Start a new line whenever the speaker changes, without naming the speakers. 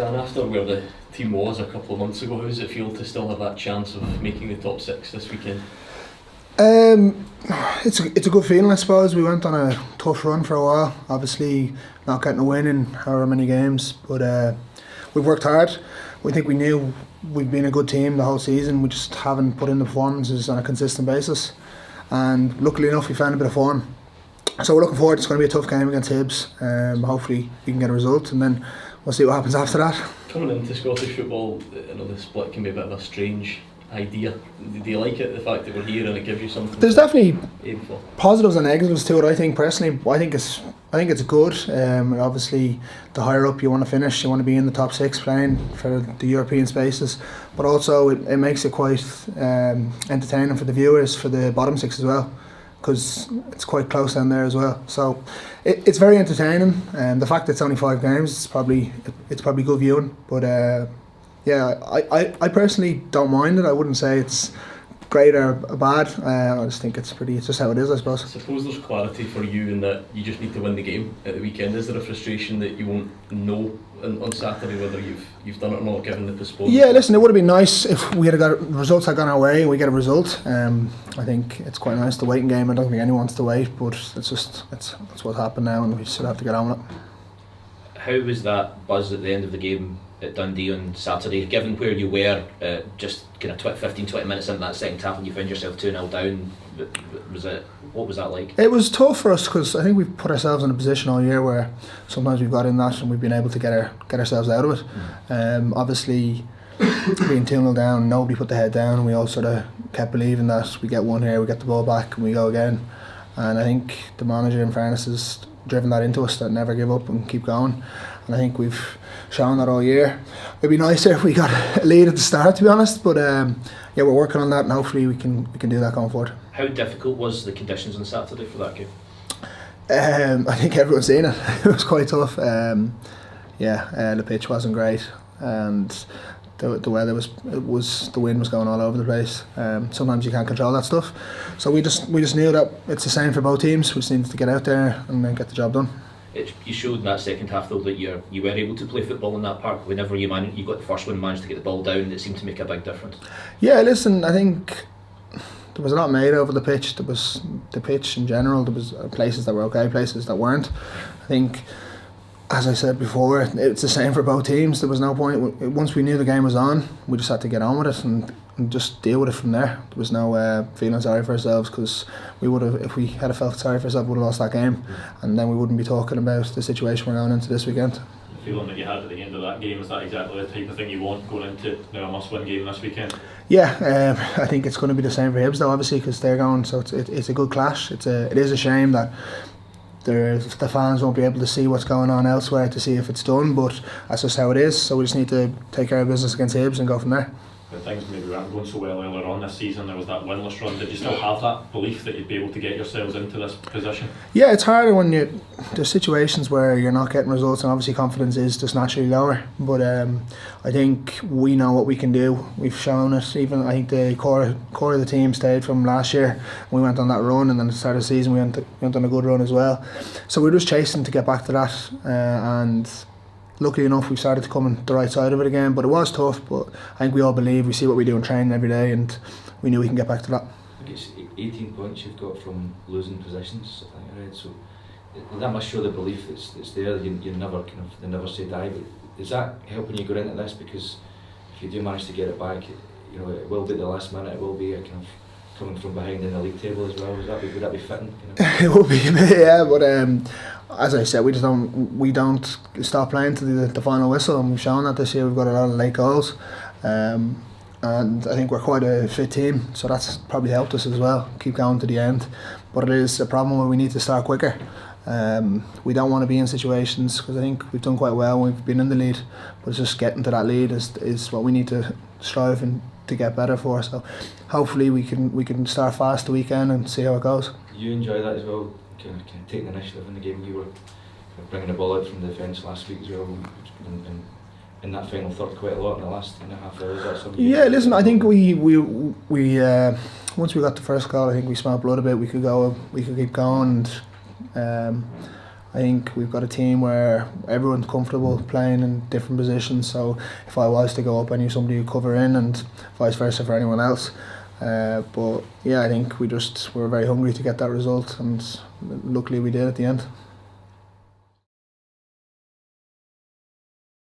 And after where the team was a couple of months ago, how does it feel to still have that chance of making the top six this weekend?
It's a good feeling, I suppose. We went on a tough run for a while, obviously not getting a win in however many games, but we've worked hard. We think we knew we've been a good team the whole season. We just haven't put in the performances on a consistent basis, and luckily enough we found a bit of form. So we're looking forward. It's going to be a tough game against Hibs. Hopefully we can get a result, and then we'll see what happens after that.
Coming into Scottish football, I know the split can be a bit of a strange idea. Do you like it, the fact that we're here and it gives you something?
There's definitely
aim for?
Positives and negatives to it. I think personally, I think it's good. Obviously, the higher up you want to finish, you want to be in the top six playing for the European spaces. But also, it makes it quite entertaining for the viewers for the bottom six as well, because it's quite close down there as well. So it's very entertaining. And the fact that it's only 5 games, it's probably good viewing. But yeah, I personally don't mind it. I wouldn't say it's great or bad. I just think it's just how it is, I suppose.
I suppose there's clarity for you in that you just need to win the game at the weekend. Is there a frustration that you won't know on Saturday whether you've done it or not, given the postponement? Yeah,
listen, it would have been nice if we had got results had gone our way and we get a result. I think it's quite nice, the waiting game. I don't think anyone wants to wait, but it's what's happened now, and we just have to get on with it.
How was that buzz at the end of the game at Dundee on Saturday, given where you were just kind of 15-20 minutes into that second half and you found yourself 2-0 down? What was that like? It
was tough for us because I think we've put ourselves in a position all year where sometimes we've got in that and we've been able to get ourselves out of it. Obviously, being 2-0 down, nobody put the head down, and we all sort of kept believing that we get one here, we get the ball back and we go again. And I think the manager, in fairness, has driven that into us, that never give up and keep going. And I think we've shown that all year. It'd be nicer if we got a lead at the start, to be honest, but yeah, we're working on that, and hopefully we can do that going forward.
How difficult was the conditions on Saturday for that game?
I think everyone's seen it. It was quite tough. The pitch wasn't great, and the weather the wind was going all over the place. Sometimes you can't control that stuff, so we just knew that it's the same for both teams. We just needed to get out there and then get the job done.
You showed in that second half though that you were able to play football in that park. Whenever you got the first one, managed to get the ball down, it seemed to make a big difference. Yeah,
listen, I think there was a lot made over the pitch. There was the pitch in general. There was places that were okay, places that weren't. I think, as I said before, it's the same for both teams. There was no point. Once we knew the game was on, we just had to get on with it and just deal with it from there. There was no feeling sorry for ourselves, because we would have, if we had felt sorry for ourselves, we would have lost that game, and then we wouldn't be talking about the situation we're going into this weekend.
The feeling that you had at the end of that game, is that exactly the type of thing you want going into now a must-win game this weekend?
Yeah, I think it's going to be the same for Hibs though, obviously, because they're going. So it's a good clash. It is a shame that the fans won't be able to see what's going on elsewhere to see if it's done, but that's just how it is. So we just need to take care of business against Hibs and go from there.
When things maybe weren't going so well earlier on this season, there was that winless run. Did you still have that belief that you'd be able to get yourselves into this position?
Yeah, it's harder when there's situations where you're not getting results, and obviously confidence is just naturally lower. But I think we know what we can do. We've shown it. Even I think the core of the team stayed from last year. We went on that run, and then at the start of the season we went on a good run as well. So we're just chasing to get back to that, and luckily enough, we started to come on the right side of it again, but it was tough. But I think we all believe, we see what we do in training every day, and we knew we can get back to that.
I think it's 18 points you've got from losing positions, I think I read. So that must show the belief that's there. You never they never say die. But is that helping you go into this? Because if you do manage to get it back, it will be at the last minute. It will be a kind of coming from behind in the league table as well. Would that be fitting?
It will be, yeah. But as I said, we don't stop playing to the final whistle, and we've shown that this year. We've got a lot of late goals, and I think we're quite a fit team, so that's probably helped us as well. Keep going to the end, but it is a problem where we need to start quicker. We don't want to be in situations, because I think we've done quite well when we've been in the lead, but it's just getting to that lead is what we need to strive and to get better for. So hopefully we can start fast the weekend and see how it goes.
You enjoy that as well, kind of taking the initiative in the game. You were bringing the ball out from the defence last week as well, and in that final third quite a lot in the last 2.5 hours. That something?
Yeah, listen, I think we once we got the first goal, I think we smelled blood a bit. We could keep going, and I think we've got a team where everyone's comfortable playing in different positions, so if I was to go up I knew somebody would cover in and vice versa for anyone else. But yeah, I think we were very hungry to get that result and luckily we did at the end.